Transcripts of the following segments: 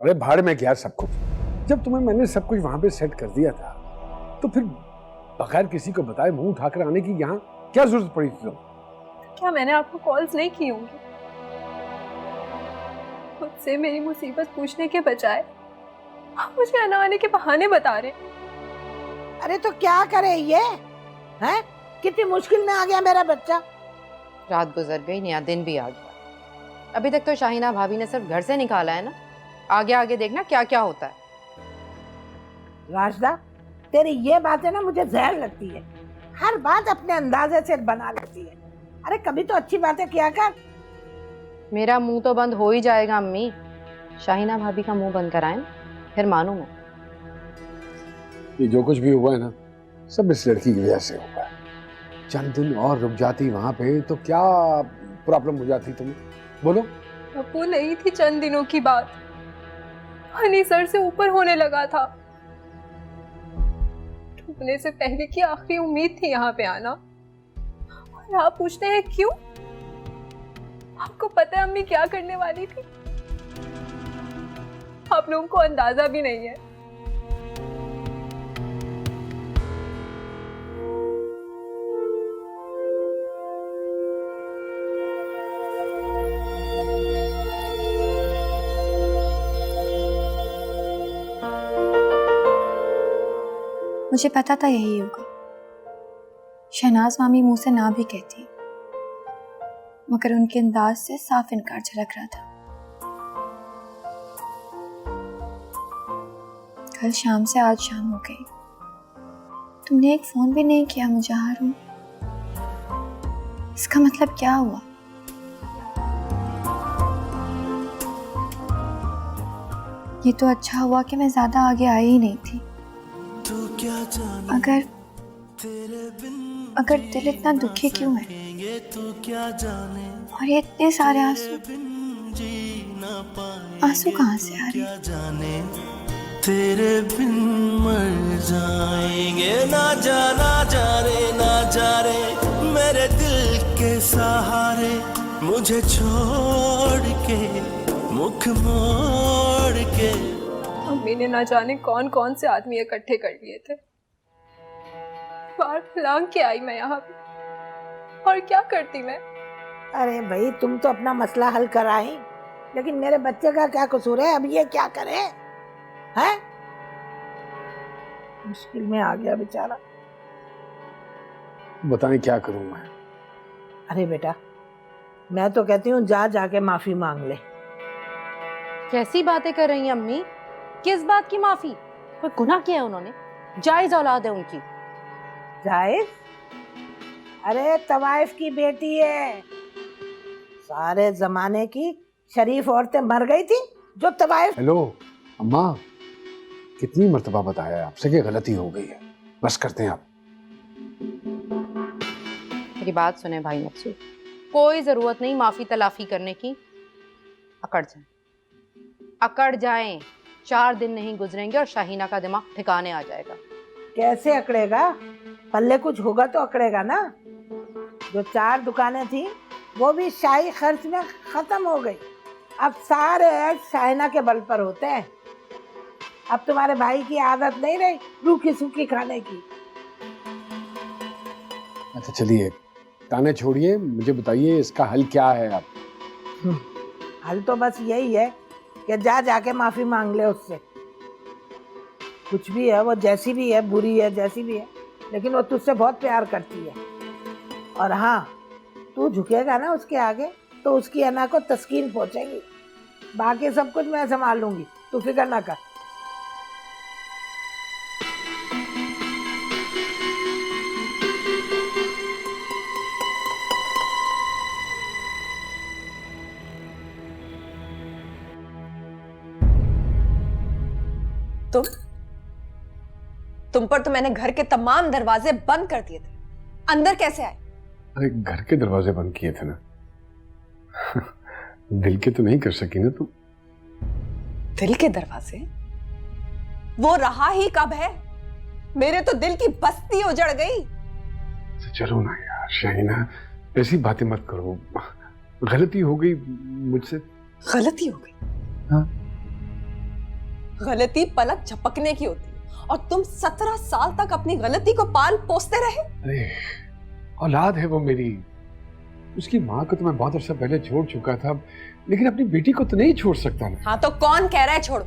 अरे भाड़ में गया सब कुछ। जब तुम्हें मैंने सब कुछ वहां पे सेट कर दिया था तो फिर बगैर किसी को बताए मुंह उठाकर आने की यहाँ क्या जरूरत पड़ी थी? क्या मैंने आपको कॉल्स नहीं की होंगी? मुझसे मेरी मुसीबत पूछने के बजाय आप मुझे आना आने के बहाने बता रहे। अरे तो क्या करे ये हैं? कितनी मुश्किल में आ गया मेरा बच्चा। रात गुजर गई, नया दिन भी आ गया। अभी तक तो शाहीना भाभी ने सिर्फ घर से निकाला है ना, आगे आगे देखना क्या क्या होता है। राशदा, तेरी ये बातें ना मुझे जहर लगती है। हर बात अपने अंदाजे से बना लेती है। अरे कभी तो अच्छी बातें किया कर। मेरा मुंह तो बंद हो ही जाएगा अम्मी। शाहीना भाभी का मुंह बंद कराएं, फिर मानू मैं। ये जो कुछ भी हुआ है ना, सब इस लड़की की वजह से हुआ है। चंद दिन और रुक जाती वहां पे तो क्या प्रॉब्लम हो जाती तुम्हें, बोलो? वो नहीं थी चंद दिनों की बात, हनी सर से ऊपर होने लगा था। डूबने से पहले की आखिरी उम्मीद थी यहाँ पे आना। और आप पूछते हैं क्यों? आपको पता है अम्मी क्या करने वाली थी? आप लोगों को अंदाजा भी नहीं है। मुझे पता था यही होगा। शहनाज मामी मुंह से ना भी कहती, मगर उनके अंदाज से साफ इनकार झलक रहा था। कल शाम से आज शाम हो गई, तुमने एक फोन भी नहीं किया मुझे हारून। इसका मतलब क्या हुआ? ये तो अच्छा हुआ कि मैं ज्यादा आगे आई ही नहीं थी। अगर दिल इतना दुखी क्यों है? और ये इतने सारे आंसू कहाँ से आ रहे? तेरे बिन मर जाएंगे, ना जा रे मेरे दिल के सहारे, मुझे छोड़ के मुख मोड़ के। अम्मी ने ना जाने कौन कौन से आदमी इकट्ठे कर लिए थे। बार लांग के आई मैं यहाँ पे, और क्या करती मैं? अरे भाई तुम तो अपना मसला हल कराई, लेकिन मेरे बच्चे का क्या कसूर है? अब ये क्या करे हैं? मुश्किल में आ गया बेचारा। बताएं क्या करूं मैं? अरे बेटा, मैं तो कहती हूँ जाके माफी मांग ले। कैसी बातें कर रही हैं अम्मी? किस बात की माफी? कोई गुनाह किया है उन्होंने? जायज औलाद है उनकी। जायज? अरे तवाइफ की बेटी है। सारे जमाने की शरीफ औरतें मर गई थी जो तवाइफ। हेलो अम्मा, कितनी मर्तबा बताया आपसे कि गलती हो गई है, बस करते हैं आप। मेरी बात सुने भाई मकसूद, कोई जरूरत नहीं माफी तलाफी करने की। अकड़ जाएं। 4 दिन नहीं गुजरेंगे और शाहीना का दिमाग ठिकाने आ जाएगा। कैसे अकड़ेगा? पल्ले कुछ होगा तो अकड़ेगा ना। जो 4 दुकानें थी वो भी शाही खर्च में खत्म हो गई। अब सारे ऐड शाहीना के बल पर होते हैं। अब तुम्हारे भाई की आदत नहीं रही रूखी सूखी खाने की। अच्छा चलिए, ताने छोड़िए, मुझे बताइए इसका हल क्या है आप? हल तो बस यही है कि जाके माफी मांग ले उससे। कुछ भी है, वो जैसी भी है, बुरी है, जैसी भी है, लेकिन वो तुझसे बहुत प्यार करती है। और हाँ, तू झुकेगा ना उसके आगे तो उसकी अना को तस्कीन पहुंचेगी। बाकी सब कुछ मैं संभाल लूंगी, तू फिक्र ना कर। तुम पर तो मैंने घर के तमाम दरवाजे बंद कर दिए थे, अंदर कैसे आए? अरे घर के दरवाजे बंद किए थे ना, दिल के तो नहीं कर सकी ना तुम? दिल के दरवाजे? वो रहा ही कब है? मेरे तो दिल की बस्ती उजड़ गई। चलो ना यार शाहीना, ऐसी बातें मत करो। गलती हो गई मुझसे। गलती हो गई? हाँ। गलती पलक झपकने की होती है और तुम 17 साल तक अपनी गलती को पाल पोसते रहे। अरे औलाद है वो मेरी, उसकी माँ को तो मैं बहुत अर्सा पहले छोड़ चुका था, लेकिन अपनी बेटी को तो नहीं छोड़ सकता ना। हाँ तो कौन कह रहा है छोड़ो?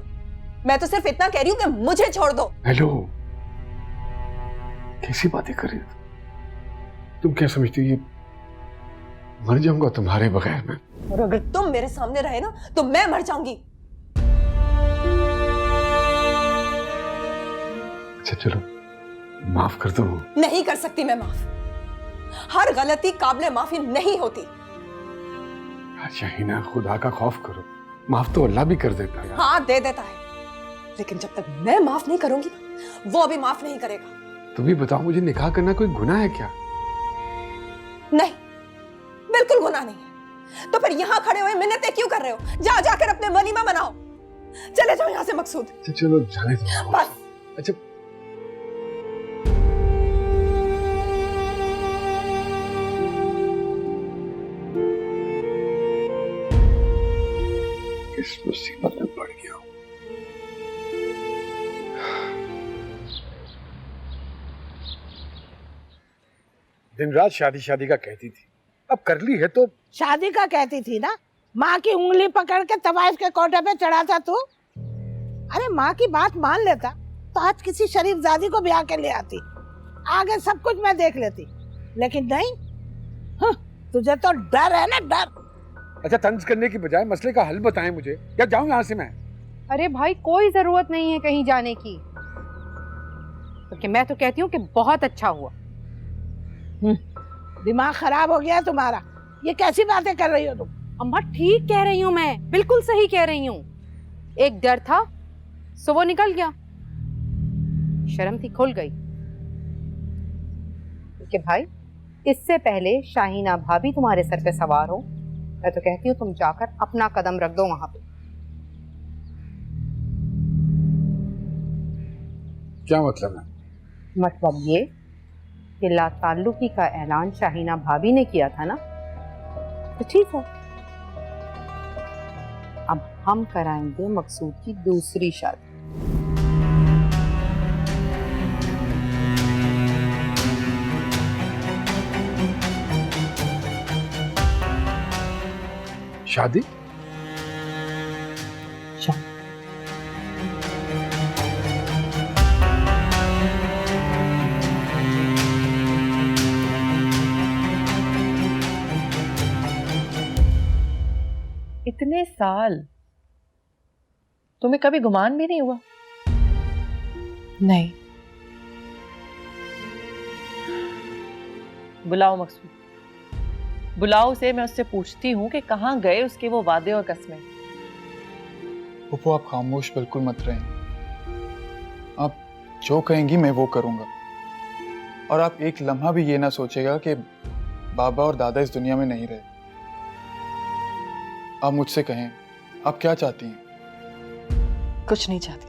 मैं तो सिर्फ इतना कह रही हूँ कि मुझे छोड़ दो। हेलो, कैसी बातें कर रही हो तुम? क्या समझती हो ये मर जाऊंगा तुम्हारे बगैर मैं? और अगर तुम मेरे सामने रहे ना तो मैं मर जाऊंगी। अच्छा चलो माफ कर दो। नहीं कर सकती मैं माफ। हर गलती काबिले माफी नहीं होती। शाहीना, खुदा का खौफ करो, माफ तो अल्लाह भी कर देता है। हाँ दे देता है, लेकिन जब तक मैं माफ नहीं करूंगी वो भी माफ नहीं करेगा। तुम ही बताओ, मुझे निकाह करना कोई गुनाह है क्या? नहीं, बिल्कुल गुनाह नहीं है। तो फिर यहाँ खड़े हुए मिन्नतें क्यों कर रहे हो? जाकर अपने वलीमा मनाओ। चले जाओ यहाँ से मकसूद। अच्छा चलो जाने दो बस। अच्छा इस मुसीबत में पड़ गया हूं। दिन रात शादी शादी का कहती थी, अब कर ली है तो। शादी का कहती थी ना, माँ की उंगली पकड़ के तवाइफ के कोटे पे चढ़ा था तू। अरे माँ की बात मान लेता तो आज किसी शरीफ जादी को ब्याह के ले आती, आगे सब कुछ मैं देख लेती, लेकिन नहीं। तुझे तो डर है ना, डर। अच्छा तंज करने की बजाय मसले का हल बताएं मुझे, या जाऊं यहाँ से मैं? अरे भाई कोई जरूरत नहीं है कहीं जाने की, क्योंकि मैं तो कहती हूँ कि बहुत अच्छा हुआ। दिमाग खराब हो गया तुम्हारा, ये कैसी बातें कर रही हो तुम? अम्मा ठीक कह रही हूँ मैं, बिल्कुल सही कह रही हूँ। एक डर था सो वो निकल गया, शर्म थी खुल गई। क्योंकि भाई इससे पहले शाहीना भाभी तुम्हारे सर पे सवार हो, मैं तो कहती हूँ तुम जाकर अपना कदम रख दो वहां पे। क्या मतलब है? मतलब ये कि ला ताल्लुकी का ऐलान शाहीना भाभी ने किया था ना, तो ठीक है, अब हम कराएंगे मकसूद की दूसरी शादी। शादी? इतने साल तुम्हें कभी गुमान भी नहीं हुआ? नहीं। बुलाओ मकसूद, बुलाओ उसे, मैं उससे पूछती हूँ कि कहाँ गए उसके वो वादे और कस्में। फूफो आप खामोश बिल्कुल मत रहें, आप जो कहेंगी मैं वो करूँगा, और आप एक लम्हा भी ये ना सोचेगा कि बाबा और दादा इस दुनिया में नहीं रहे। आप मुझसे कहें आप क्या चाहती हैं? कुछ नहीं चाहती,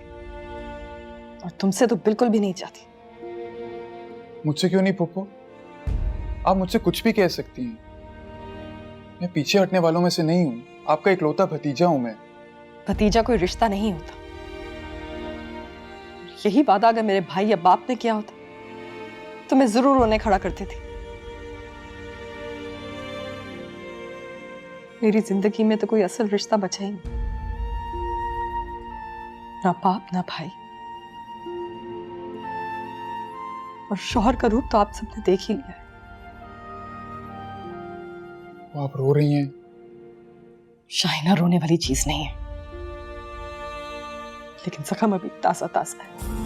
और तुमसे तो बिल्कुल भी नहीं चाहती। मुझसे क्यों नहीं फूफो? आप मुझसे कुछ भी कह सकती हैं, मैं पीछे हटने वालों में से नहीं हूँ, आपका इकलौता भतीजा हूँ मैं। भतीजा कोई रिश्ता नहीं होता। यही वादा अगर मेरे भाई या बाप ने किया होता तो मैं जरूर रोने खड़ा करती थी। मेरी जिंदगी में तो कोई असल रिश्ता बचा ही नहीं, ना बाप ना भाई। और शौहर का रूप तो आप सबने देख ही लिया है। आप रो रही हैं? शाहीना रोने वाली चीज नहीं है, लेकिन जख्म अभी ताजा ताजा है।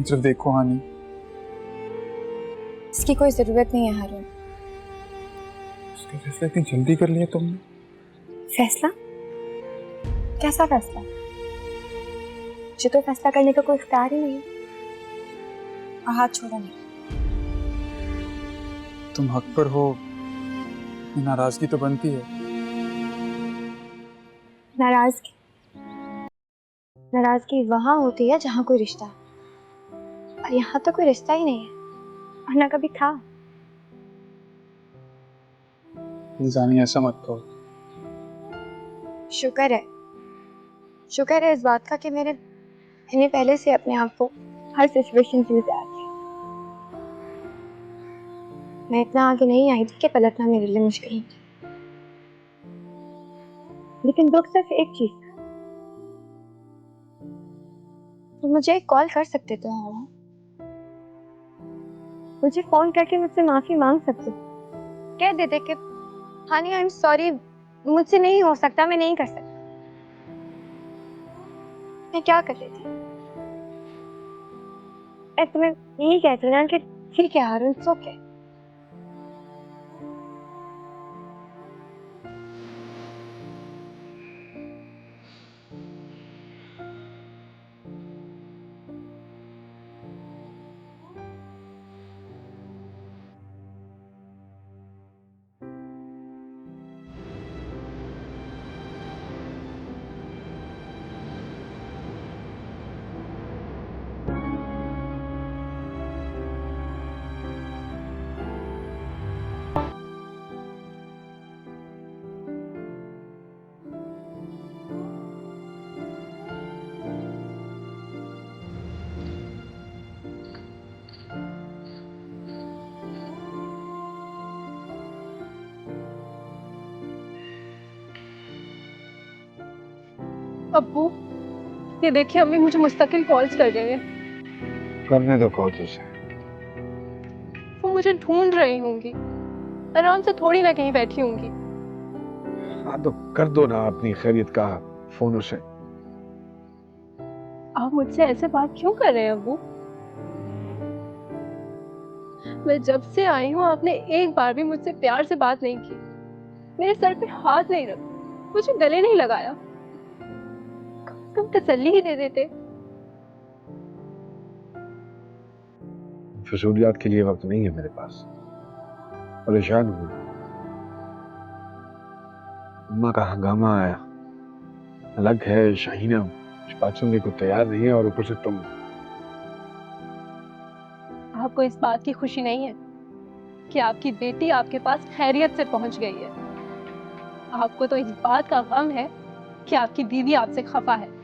सिर्फ देखो हानि, इसकी कोई ज़रूरत नहीं है हारून। उसका फैसला इतनी जल्दी कर लिया तुमने? फैसला? कैसा फैसला? मुझे तो फैसला करने का कोई इख्तियार ही नहीं। और हाथ छोड़ो नहीं। तुम हक पर हो, नाराजगी तो बनती है। नाराजगी? नाराजगी वहां होती है जहां कोई रिश्ता है, और यहाँ तो कोई रिश्ता ही नहीं है और ना कभी था। जानी ऐसा मत कहो। शुक्र है इस बात का कि मैंने पहले से अपने आप को हर सिचुएशन के लिए तैयार किया। मैं इतना आगे नहीं आई थी कि पलटना मेरे लिए मुश्किल ही था। लेकिन दुख सिर्फ एक चीज था, तो मुझे एक कॉल कर सकते थे हारून। मुझे फोन करके मुझसे माफी मांग सकते, कह देते कि हानी आई एम सॉरी, मुझसे नहीं हो सकता, मैं नहीं कर सकता। मैं क्या कर रही थी? मैं तुम्हें यही कहती ना कि ठीक है हारून, इट्स ओके। अब्बू, ये देखिए अम्मी मुझे मुस्तकिल कॉल्स कर रहे हैं। करने दो कहो तुझे। वो मुझे ढूंढ रही होंगी, आराम से थोड़ी ना कहीं बैठी होंगी। हाँ तो कर दो ना अपनी खैरियत का फोन उसे। आप मुझसे ऐसे बात क्यों कर रहे हैं अब्बू? मैं जब से आई हूँ आपने एक बार भी मुझसे प्यार से बात नहीं की, मेरे सर पे हाथ नहीं रखा, मुझे गले नहीं लगाया, तुम तसल्ली ही दे देते। फजूलियात के लिए वक्त नहीं है मेरे पास। परेशान हूँ, अम्मा का हंगामा आया, अलग है, शाहीना कुछ बात सुनने को तैयार नहीं है, और ऊपर से तुम। आपको इस बात की खुशी नहीं है कि आपकी बेटी आपके पास खैरियत से पहुंच गई है? आपको तो इस बात का गम है कि आपकी बीवी आपसे खफा है।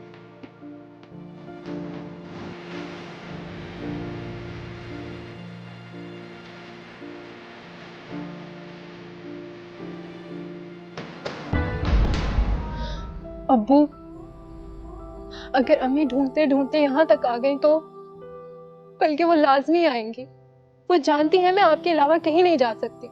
अब्बू, अगर अम्मी ढूंढते ढूंढते यहाँ तक आ गई तो बल्कि वो लाजमी आएंगी। वो जानती है मैं आपके अलावा कहीं नहीं जा सकती।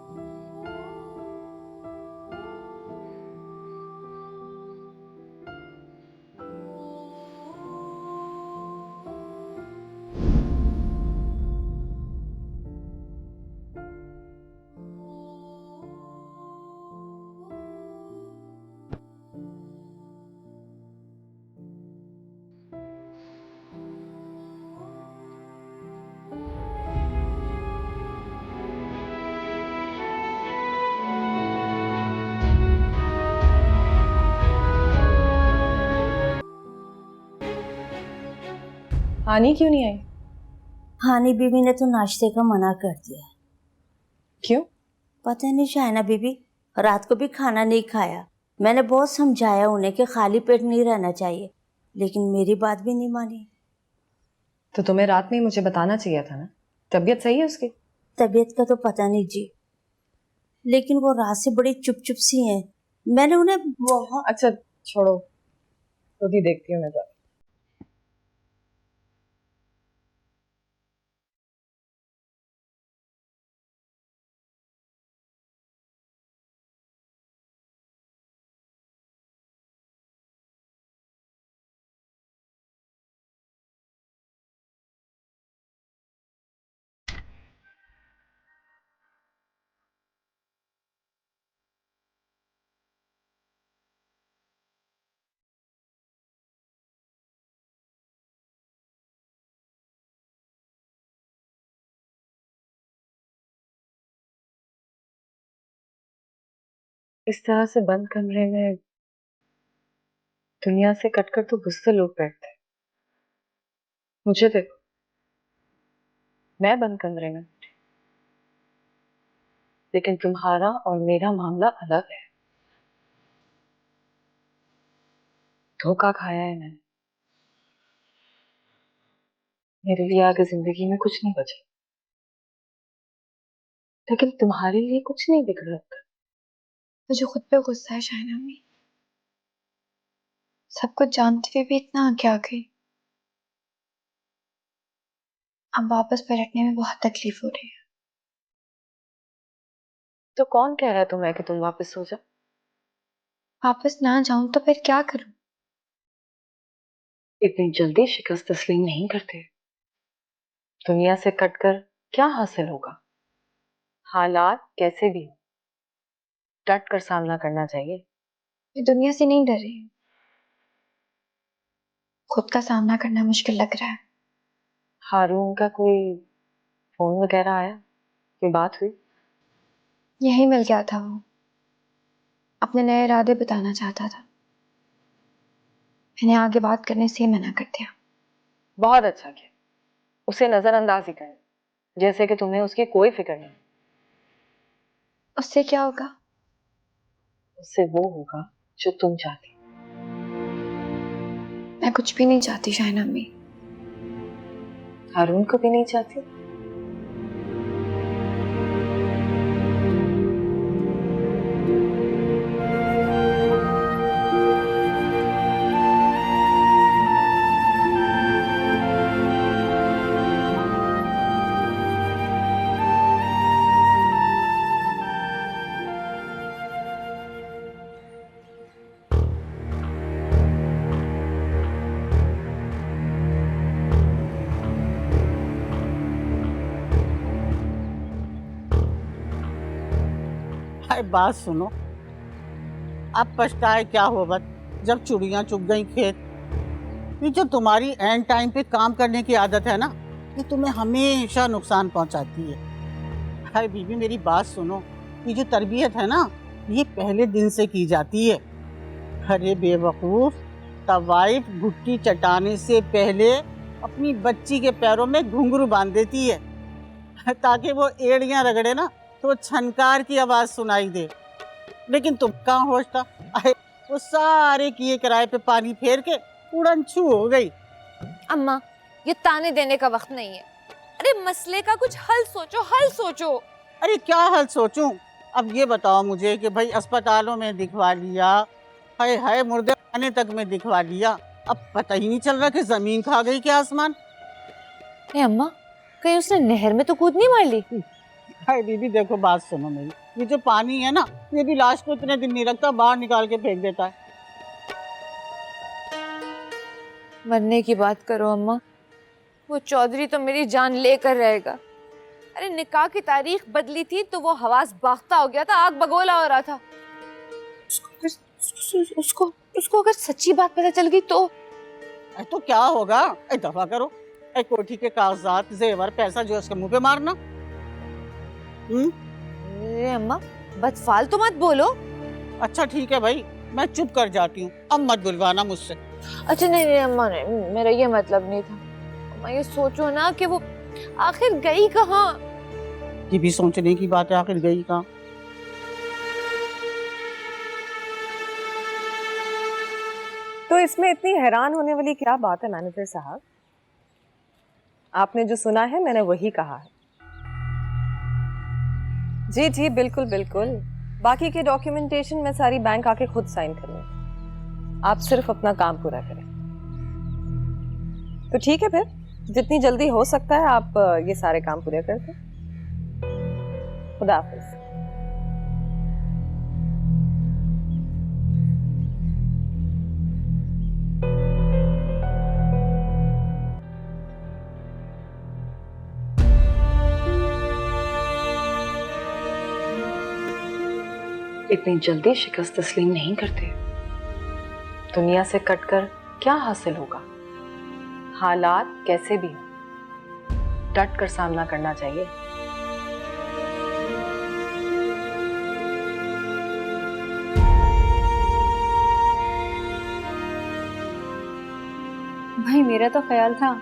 हानि क्यों नहीं आई? हानि बीबी ने तो नाश्ते का मना कर दिया। क्यों? पता नहीं, शायना बीबी रात को भी खाना नहीं खाया। मैंने बहुत समझाया उन्हें कि खाली पेट नहीं रहना चाहिए, लेकिन मेरी बात भी नहीं मानी। तो तुम्हें रात में ही मुझे बताना चाहिए था ना। तबीयत सही है उसकी? तबीयत का तो पता नहीं जी, लेकिन वो रात से बड़ी चुप चुप सी हैं। मैंने उन्हें बहुत। अच्छा छोड़ो, खुद ही देखती हूँ मैं। इस तरह से बंद कमरे में दुनिया से कटकर तो गुस्से लोग बैठते हैं। मुझे देखो, मैं बंद कमरे में, लेकिन तुम्हारा और मेरा मामला अलग है। धोखा खाया है मैंने। मेरे लिए आगे जिंदगी में कुछ नहीं बचा, लेकिन तुम्हारे लिए कुछ नहीं बिगड़ा। मुझे खुद पे गुस्सा है शाइना अम्मी। सब कुछ जानते हुए भी इतना आगे आ गई। अब वापस पलटने में बहुत तकलीफ हो रही है। तो कौन कह रहा है तुम्हें कि तुम वापस सो जाओ? वापस ना जाऊं तो फिर क्या करूं? इतनी जल्दी शिकस्त तस्लीम नहीं करते। दुनिया से कटकर क्या हासिल होगा? हालात कैसे भी हो, डट कर सामना करना चाहिए। मैं दुनिया से नहीं डर रही हूं, खुद का सामना करना मुश्किल लग रहा है। हारून का कोई फोन वगैरह आया? कोई बात हुई? यही मिल गया था वो, अपने नए इरादे बताना चाहता था। मैंने आगे बात करने से मना कर दिया। बहुत अच्छा किया। उसे नजरअंदाज ही कर, जैसे कि तुम्हें उसकी कोई फिक्र नहीं। उससे क्या होगा? उससे वो होगा जो तुम चाहती। मैं कुछ भी नहीं चाहती शाइना अम्मी। हारून को भी नहीं चाहती? अरे बात सुनो, अब पछताए क्या होगा जब चुड़ियां चुग गई खेत। ये जो तुम्हारी एंड टाइम पे काम करने की आदत है ना, ये तुम्हें हमेशा नुकसान पहुंचाती है। अरे बीबी मेरी बात सुनो, ये जो तरबियत है ना, ये पहले दिन से की जाती है। अरे बेवकूफ, तवाइफ घुट्टी चटाने से पहले अपनी बच्ची के पैरों में घुंघरू बांध देती है, ताकि वो एड़ियां रगड़े ना तो छनकार की आवाज सुनाई दे। लेकिन तुम कहाँ होश था? अरे वो सारे किए किराए पे पानी फेर के उड़न छू हो गई। अम्मा, ये ताने देने का वक्त नहीं है। अरे मसले का कुछ हल सोचो, हल सोचो। अरे क्या हल सोचूं? अब ये बताओ मुझे कि भाई अस्पतालों में दिखवा लिया, हाय हाय मुर्दे खाने तक में दिखवा लिया, अब पता ही नहीं चल रहा कि जमीन खा गई क्या आसमान। अम्मा, कहीं उसने नहर में तो कूद नहीं मार ली? हाय बीबी देखो बात सुनो मेरी, ये जो पानी है ना, ये भी लाश को इतने दिन नहीं रखता, बाहर निकाल के फेंक देता है। मरने की बात करो अम्मा, वो चौधरी तो मेरी जान लेकर रहेगा। अरे निकाह की तारीख बदली थी तो वो हवास बाख्ता हो गया था, आग बगोला हो रहा था। उसको अगर सच्ची बात पता चल गई तो क्या होगा? दफा करो, कोठी के कागजात जेवर पैसा जो उसके मुंह पे मारना। अरे अम्मा बदफालतू मत बोलो। अच्छा ठीक है भाई, मैं चुप कर जाती हूँ, अब मत बुलवाना मुझसे। अच्छा नहीं अम्मा, नहीं मेरा ये मतलब नहीं था। अम्मा ये सोचो ना कि वो आखिर गई कहाँ। ये भी सोचने की बात है, आखिर गई कहाँ। तो इसमें इतनी हैरान होने वाली क्या बात है मैनेजर साहब? आपने जो सुना है मैंने वही कहा है। जी जी बिल्कुल बिल्कुल, बाकी के डॉक्यूमेंटेशन में सारी बैंक आके खुद साइन कर लें। आप सिर्फ अपना काम पूरा करें। तो ठीक है फिर, जितनी जल्दी हो सकता है आप ये सारे काम पूरे कर दें। खुदा हाफिज। इतनी जल्दी शिकस्त तस्लीम नहीं करते। दुनिया से कटकर क्या हासिल होगा? हालात कैसे भी हो, डट कर सामना करना चाहिए। भाई मेरा तो ख्याल था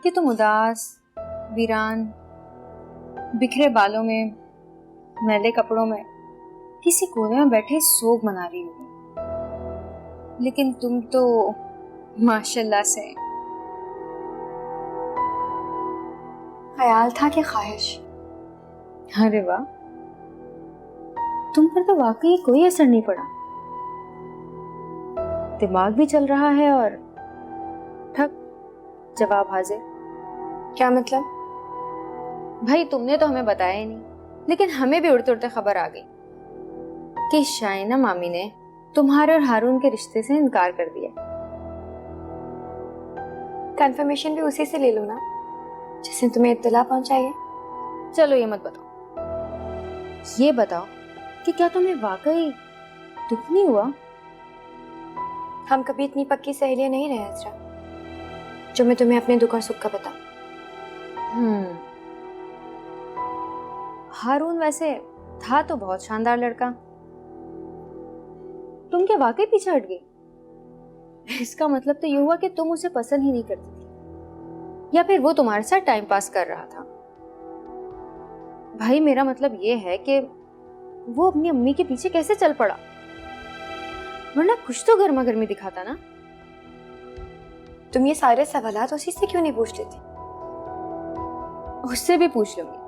कि तुम उदास, वीरान, बिखरे बालों में, मैले कपड़ों में किसी कोने में बैठे सोग मना रही हो, लेकिन तुम तो माशाल्लाह से। ख्याल था कि ख्वाहिश। अरे वाह, तुम पर तो वाकई कोई असर नहीं पड़ा। दिमाग भी चल रहा है और ठक जवाब हाजिर। क्या मतलब? भाई तुमने तो हमें बताया ही नहीं, लेकिन हमें भी उड़ते उड़ते खबर आ गई कि शाइना मामी ने तुम्हारे और हारून के रिश्ते से इनकार कर दिया। कंफर्मेशन भी उसी से ले लो ना जिसने तुम्हें इत्तला पहुंचाई है। चलो ये मत बताओ, ये बताओ कि क्या तुम्हें वाकई दुख नहीं हुआ? हम कभी इतनी पक्की सहेलियां नहीं रहे अजरा, जो मैं तुम्हें अपने दुख और सुख का बताऊं। हारून वैसे था तो बहुत शानदार लड़का, तुम क्या वाकई पीछे हट गई? इसका मतलब तो ये हुआ कि तुम उसे पसंद ही नहीं करती थी, या फिर वो तुम्हारे साथ टाइम पास कर रहा था। भाई मेरा मतलब ये है कि वो अपनी अम्मी के पीछे कैसे चल पड़ा, वरना कुछ तो गर्मा गर्मी दिखाता ना। तुम ये सारे सवालात उसी से क्यों नहीं पूछ लेती? उससे भी पूछ लूंगी,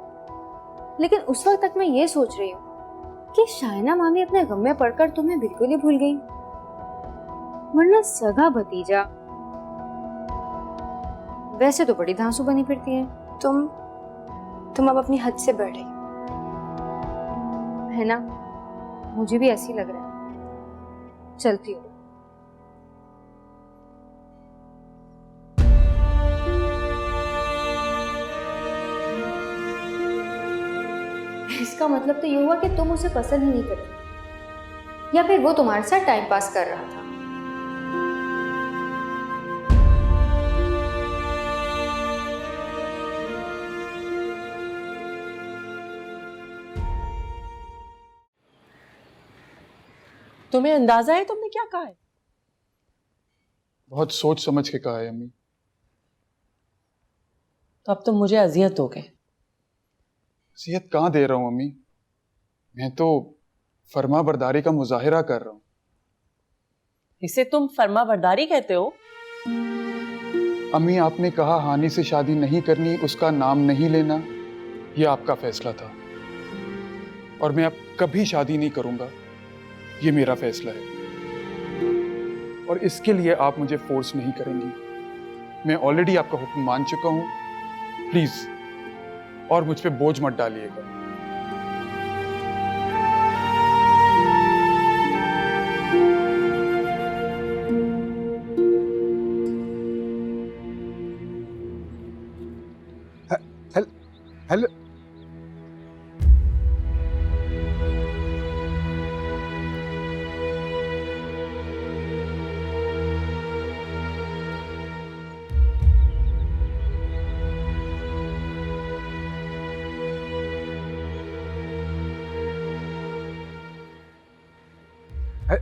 लेकिन उस वक्त तक मैं ये सोच रही हूँ कि शाइना मामी अपने गम में पड़कर तुम्हें बिल्कुल ही भूल गई, वरना सगा भतीजा वैसे तो बड़ी धांसू बनी फिरती है। तुम अब अपनी हद से बढ़ रही है ना? मुझे भी ऐसी लग रहा है। चलती हूँ। इसका मतलब तो ये हुआ कि तुम उसे पसंद ही नहीं करती, या फिर वो तुम्हारे साथ टाइम पास कर रहा था। तुम्हें अंदाजा है तुमने क्या कहा है? बहुत सोच समझ के कहा है अम्मी। तो अब तुम मुझे अजियत हो गए। अजियत कहाँ दे रहा हूँ अम्मी, मैं तो फर्मा बरदारी का मुजाहिरा कर रहा हूँ। इसे तुम फर्मा बरदारी कहते हो? अम्मी आपने कहा हानि से शादी नहीं करनी, उसका नाम नहीं लेना, यह आपका फैसला था, और मैं अब कभी शादी नहीं करूंगा, ये मेरा फैसला है, और इसके लिए आप मुझे फोर्स नहीं करेंगी। मैं ऑलरेडी आपका हुक्म मान चुका हूं, प्लीज और मुझ पे बोझ मत डालिएगा।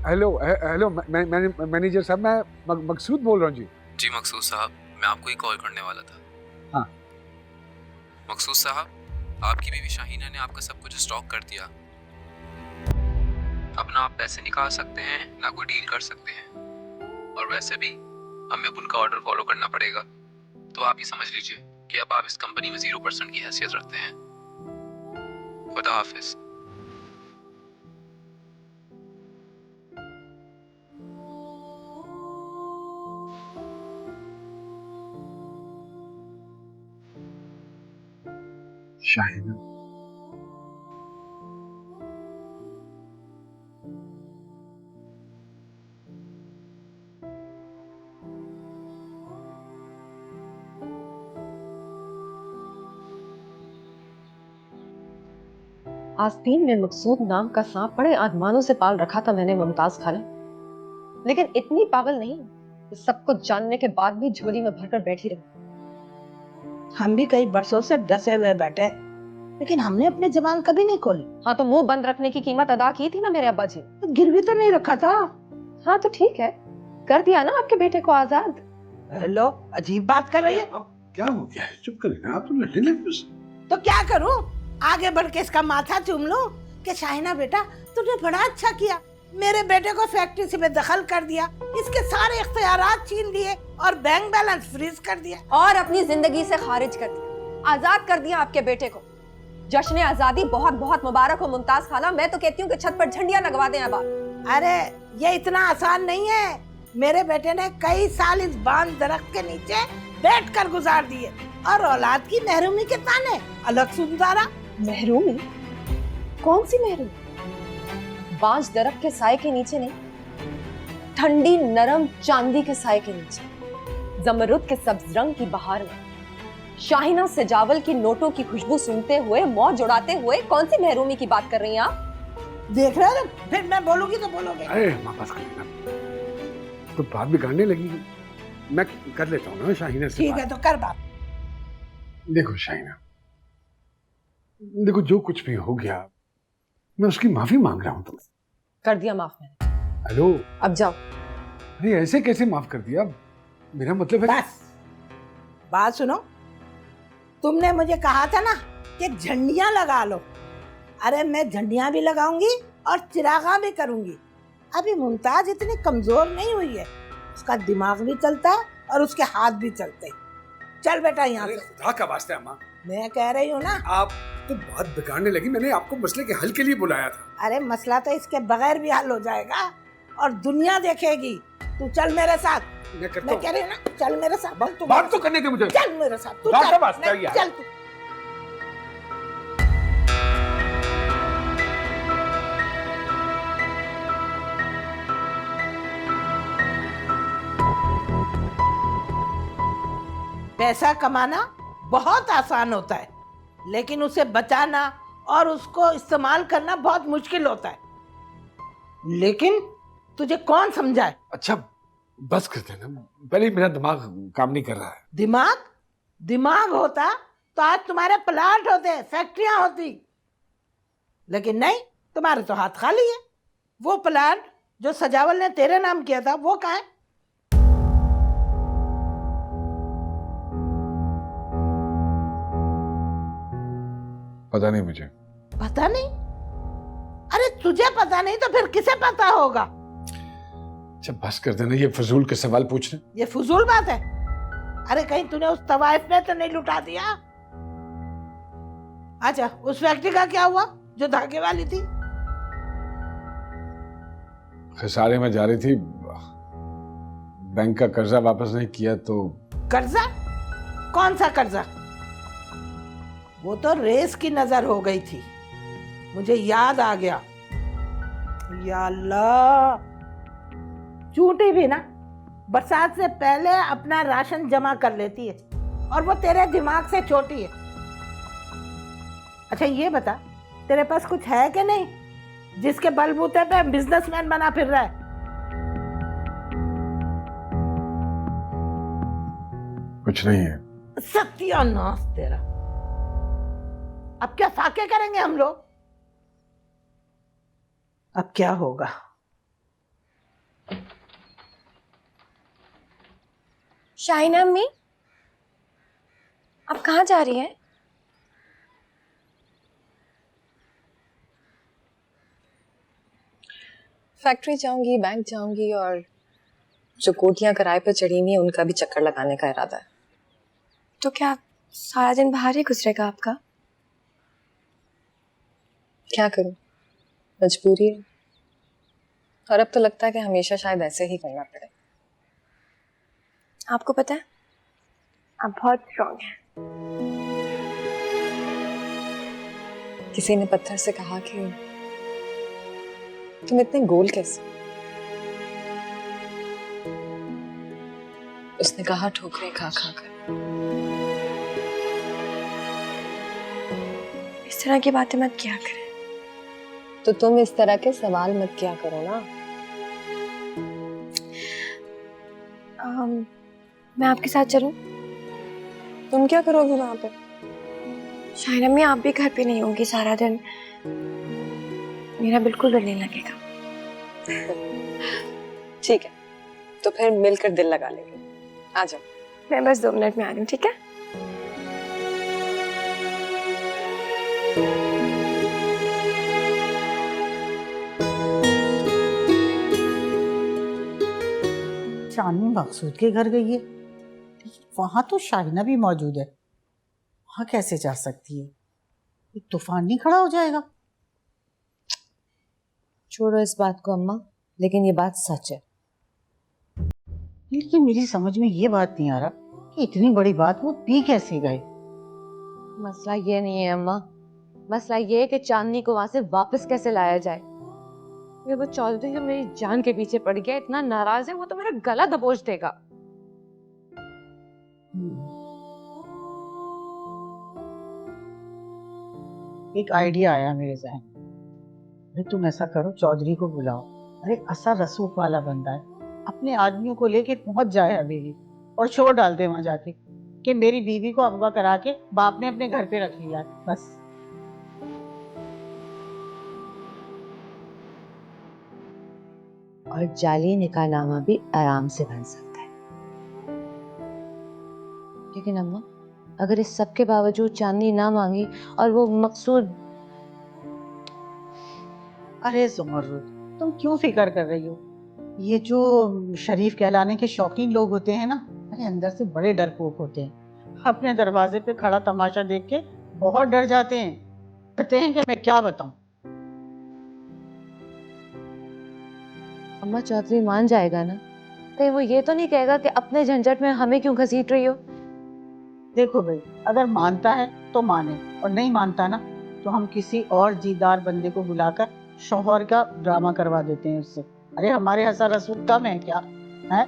हेलो, हेलो मैनेजर साहब, मैं मकसूद बोल रहा हूँ जी। जी मकसूद साहब, मैं आपको ही कॉल करने वाला था। हाँ मकसूद साहब, आपकी बीवी शाहीना ने आपका सब कुछ स्टॉक कर दिया। अब ना आप पैसे निकाल सकते हैं, ना कोई डील कर सकते हैं, और वैसे भी हमें अब उनका ऑर्डर फॉलो करना पड़ेगा। तो आप ये समझ लीजिए कि अब आप इस कंपनी में 0% की हैसियत रखते हैं। खुदा हाफिज। शाहिना, आस्तीन में मकसूद नाम का सांप बड़े आदमानों से पाल रखा था मैंने मुमताज खाला, लेकिन इतनी पागल नहीं कि सब कुछ जानने के बाद भी झोली में भरकर बैठी रही। हम भी कई बरसों से डसे हुए बैठे, लेकिन हमने अपने जबान कभी नहीं खोली। हाँ तो मुंह बंद रखने की कीमत अदा की थी ना मेरे अब्बा जी। तो गिरवी तो नहीं रखा था। हाँ तो ठीक है, कर दिया ना आपके बेटे को आजाद। लो, अजीब बात कर रही है। अब क्या हो गया है? चुप करें ना, आप तो लड़ने लगे उससे। तो क्या करूं? आगे बढ़ के इसका माथा चूम लूं कि शाहिना बेटा तूने बड़ा अच्छा किया, मेरे बेटे को फैक्ट्री से बेदखल कर दिया, इसके सारे इख्तियारात छीन लिए और बैंक बैलेंस फ्रीज कर दिया और अपनी जिंदगी से खारिज कर दिया, आजाद कर दिया आपके बेटे को। जश्न आजादी बहुत बहुत मुबारक हो मुमताज खाला। मैं तो कहती हूँ कि छत पर झंडियां लगवा दें अब आप। अरे ये इतना आसान नहीं है। मेरे बेटे ने कई साल इस बांज दरख्त के नीचे बैठकर गुजार दिए और औलाद की महरूमी के ताने अलग सुनता रहा। महरूमी? कौन सी महरूमी? बांज दरख्त के साए के नीचे नहीं, ठंडी नरम चांदी के साए के नीचे, जमरुद के सब्ज रंग की बहार में, शाहिना सजावल की नोटों की खुशबू सूंघते हुए, मौज उड़ाते हुए कौन सी महरूमी की बात कर रही हैं आप? देख रहे हो, फिर मैं बोलूंगी तो बोलोगे। अरे वापस कर लेना, तो बात बिगाड़ने लगी। मैं कर लेता हूँ ना शाहिना से ठीक बात। है तो कर बात। देखो शाहिना, देखो जो कुछ भी हो गया मैं उसकी माफी मांग रहा हूँ तुमसे। कर दिया माफ मैंने। हेलो, अब जाओ। अरे ऐसे कैसे माफ कर दिया? मेरा मतलब है बस बात सुनो, तुमने मुझे कहा था ना कि झंडियां लगा लो। अरे मैं झंडियां भी लगाऊंगी और चिरागा भी करूंगी। अभी मुमताज इतनी कमजोर नहीं हुई है, उसका दिमाग भी चलता है और उसके हाथ भी चलते हैं। चल बेटा यहाँ से। खुदा का वास्ता है अम्मा, मैं कह रही हूँ ना। आप तो बात बिगाड़ने लगी। मैंने आपको मसले के हल के लिए बुलाया था। अरे मसला तो इसके बगैर भी हल हो जाएगा और दुनिया देखेगी। तू चल मेरे साथ। मैं कह रही हूँ ना, चल मेरे साथ। बात तो करने दे मुझे। चल मेरे साथ। तू खुदा का चल, वास्ता है यार। चल तू। पैसा कमाना बहुत आसान होता है, लेकिन उसे बचाना और उसको इस्तेमाल करना बहुत मुश्किल होता है। लेकिन तुझे कौन समझाए? अच्छा बस कर देना, पहले ही मेरा दिमाग काम नहीं कर रहा है। दिमाग? दिमाग होता तो आज तुम्हारे प्लांट होते, फैक्ट्रियां होती, लेकिन नहीं, तुम्हारे तो हाथ खाली है। वो प्लांट जो सजावल ने तेरे नाम किया था वो कहाँ है? पता नहीं मुझे। पता नहीं? अरे तुझे पता नहीं तो फिर किसे पता होगा? अच्छा बस कर देना ये फजूल के सवाल पूछने। ये फजूल बात है? अरे कहीं तूने उस तवाइफ में तो नहीं लुटा दिया? अच्छा उस फैक्ट्री का क्या हुआ जो धागे वाली थी? खसारे में जा रही थी, बैंक का कर्जा वापस नहीं किया तो। कर्जा? कौन सा कर्जा? वो तो रेस की नजर हो गई थी, मुझे याद आ गया। या अल्लाह, चूटी भी ना बरसात से पहले अपना राशन जमा कर लेती है और वो तेरे दिमाग से छोटी है। अच्छा ये बता, तेरे पास कुछ है कि नहीं जिसके बलबूते पे बिजनेसमैन बना फिर रहा है? कुछ नहीं है। सत्यानाश तेरा। अब क्या फाके करेंगे हम लोग? अब क्या होगा? शाहिना अम्मी, आप कहाँ जा रही हैं? फैक्ट्री जाऊंगी, बैंक जाऊंगी और जो कोठियां किराए पर चढ़ी हुई हैं उनका भी चक्कर लगाने का इरादा है। तो क्या सारा दिन बाहर ही गुजरेगा आपका? क्या करूं, मजबूरी है। और अब तो लगता है कि हमेशा शायद ऐसे ही करना पड़े। आपको पता है, आप बहुत स्ट्रॉन्ग हैं। किसी ने पत्थर से कहा कि तुम इतने गोल कैसे? उसने कहा ठोकरें खा खा कर। इस तरह की बातें मत किया करें। तो तुम इस तरह के सवाल मत किया करो ना। मैं आपके साथ चलूं? तुम क्या करोगी वहां पे? शाहिना अम्मी, आप भी घर पे नहीं होंगी सारा दिन, मेरा बिल्कुल दिल नहीं लगेगा। ठीक है, तो फिर मिलकर दिल लगा लेंगे। आ जाओ। मैं बस 2 मिनट में आ रही हूँ, ठीक है? चांदनी मकसूद के घर गई है, वहां तो शाहिना भी मौजूद है, वहां कैसे जा सकती है? एक तूफान नहीं खड़ा हो जाएगा? छोड़ो इस बात को अम्मा, लेकिन ये बात सच है। लेकिन मेरी समझ में ये बात नहीं आ रहा कि इतनी बड़ी बात वो पी कैसे गए। मसला ये नहीं है अम्मा, मसला ये है कि चांदनी को वहां से वापस कैसे लाया जाए। ये वो चौधरी जो मेरी जान के पीछे पड़ गया, इतना नाराज है वो तो मेरा गला दबोच देगा। एक आइडिया आया मेरे जहन में। अरे तुम ऐसा करो, चौधरी को बुलाओ। अरे असा रसूख वाला बंदा है, अपने आदमियों को लेके पहुंच जाए हवेली और शोर डाल दे वहां जाके कि मेरी बीवी को अगवा करा के बाप ने अपने घर पे रख लिया। बस और जाली निकाहनामा भी आराम से बन सकता है। लेकिन अम्मा, अगर इस सब के बावजूद चांदनी ना मांगी और वो मकसूद। अरे ज़ुमर्रुद, तुम क्यों फिक्र कर रही हो? ये जो शरीफ कहलाने के शौकीन लोग होते हैं ना, अरे अंदर से बड़े डरपोक होते हैं। अपने दरवाजे पे खड़ा तमाशा देख के बहुत डर जाते हैं, कहते हैं कि मैं क्या बताऊं। अम्मा, चौधरी मान जाएगा ना? कहीं वो ये तो नहीं कहेगा कि अपने झंझट में हमें क्यों घसीट रही हो? देखो भाई, अगर मानता है तो माने, और नहीं मानता ना तो हम किसी और जीदार बंदे को बुलाकर शौहर का ड्रामा करवा देते हैं उससे। अरे हमारे हंसा रसूल कम है क्या? है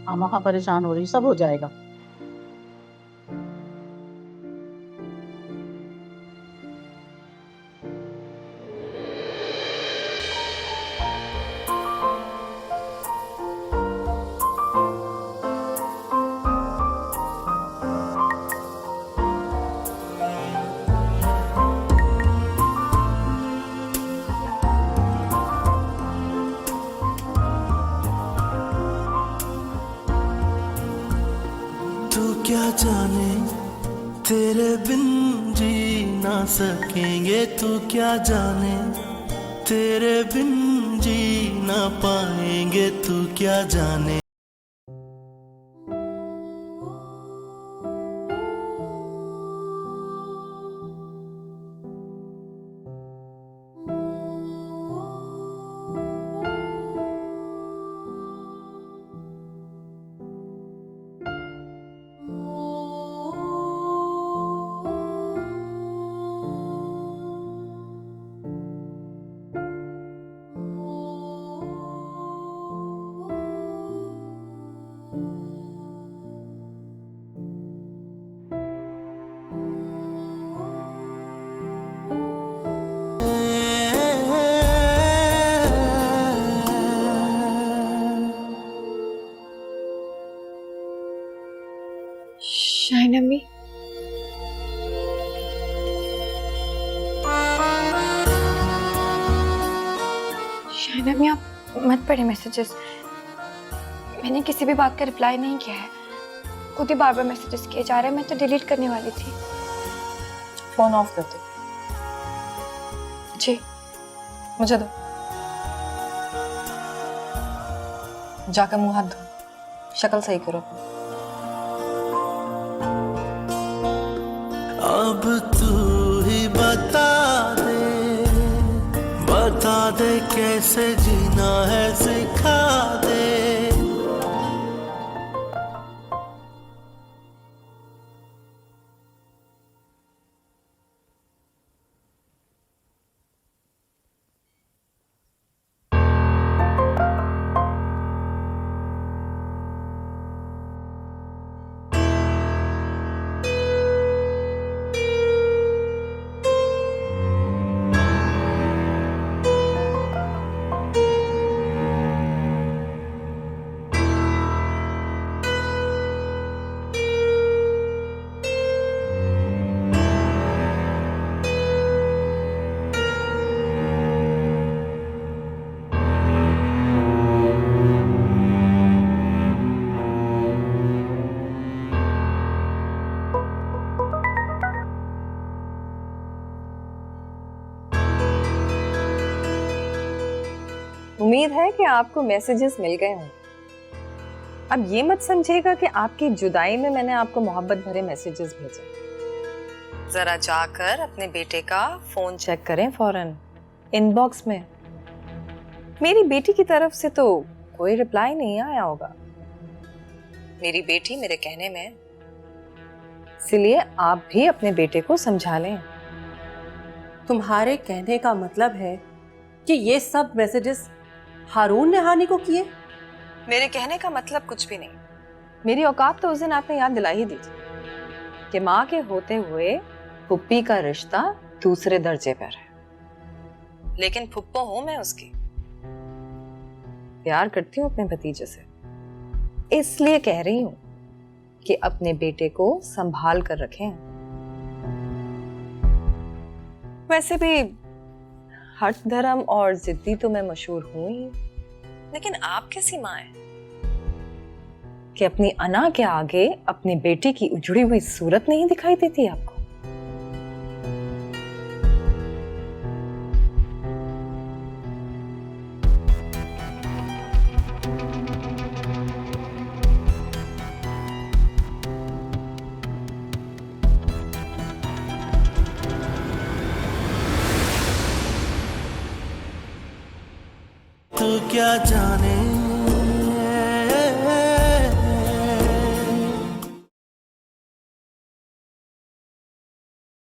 हम वहां परेशान हो रही, सब हो जाएगा। क्या जाने तेरे बिन जी ना सकेंगे, तू क्या जाने तेरे बिन जी ना पाएंगे, तू क्या जाने। शाहिना अम्मी, शाहिना अम्मी, आप मत पढ़े मैसेजेस। मैंने किसी भी बात का रिप्लाई नहीं किया है, खुद ही बार बार मैसेजेस किए जा रहे हैं। मैं तो डिलीट करने वाली थी। फोन ऑफ कर दो। जी, मुझे दो। जाकर मुंह हाथ धो, शक्ल सही करो। अब तू ही बता दे कैसे जीना है, सिखा दे। उम्मीद है कि आपको मैसेजेस मिल गए होंगे। अब ये मत समझिएगा कि आपकी जुदाई में मैंने आपको मोहब्बत भरे मैसेजेस भेजे। जरा जाकर अपने बेटे का फोन चेक करें फौरन, इनबॉक्स में। मेरी बेटी की तरफ से तो कोई रिप्लाई नहीं आया होगा। मेरी बेटी मेरे कहने में, इसलिए आप भी अपने बेटे को समझा लें। तुम्हारे कहने का मतलब है कि ये सब मैसेजेस हारून ने हानि को किए? मेरे कहने का मतलब कुछ भी नहीं। मेरी औकात तो उस दिन आपने याद दिला ही दी थी कि माँ के होते हुए फुप्पी का रिश्ता दूसरे दर्जे पर है, लेकिन फुप्पो हूं मैं उसकी। प्यार करती हूँ अपने भतीजे से, इसलिए कह रही हूँ कि अपने बेटे को संभाल कर रखें। वैसे भी हठ धर्म और जिद्दी तो मैं मशहूर हूं ही, लेकिन आप कैसी माँ हैं कि अपनी अना के आगे अपनी बेटी की उजड़ी हुई सूरत नहीं दिखाई देती आपको? तू क्या जाने